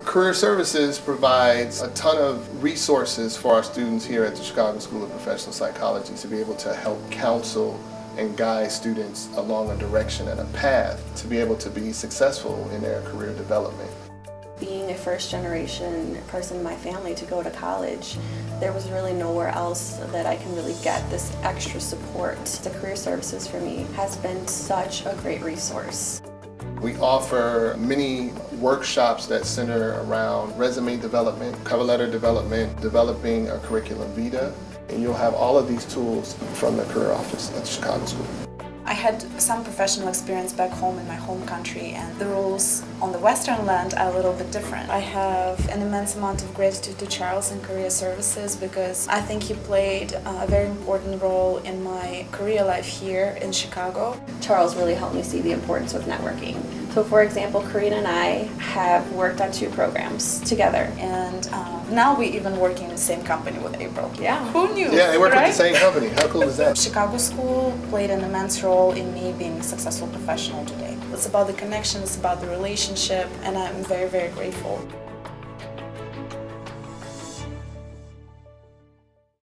Career Services provides a ton of resources for our students here at the Chicago School of Professional Psychology to be able to help counsel and guide students along a direction and a path to be able to be successful in their career development. Being a first-generation person in my family to go to college, there was really nowhere else that I can really get this extra support. The Career Services for me has been such a great resource. We offer many workshops that center around resume development, cover letter development, developing a curriculum vitae, and you'll have all of these tools from the career office at the Chicago School. I had some professional experience back home in my home country, and the rules on the Western land are a little bit different. I have an immense amount of gratitude to Charles and Career Services because I think he played a very important role in my career life here in Chicago. Charles really helped me see the importance of networking. So for example, Karina and I have worked on 2 programs together. And now we even working in the same company with April. Yeah. Who knew? Yeah, they work right? with the same company. How cool is that? Chicago School played an immense role in me being a successful professional today. It's about the connection, it's about the relationship, and I'm very, very grateful.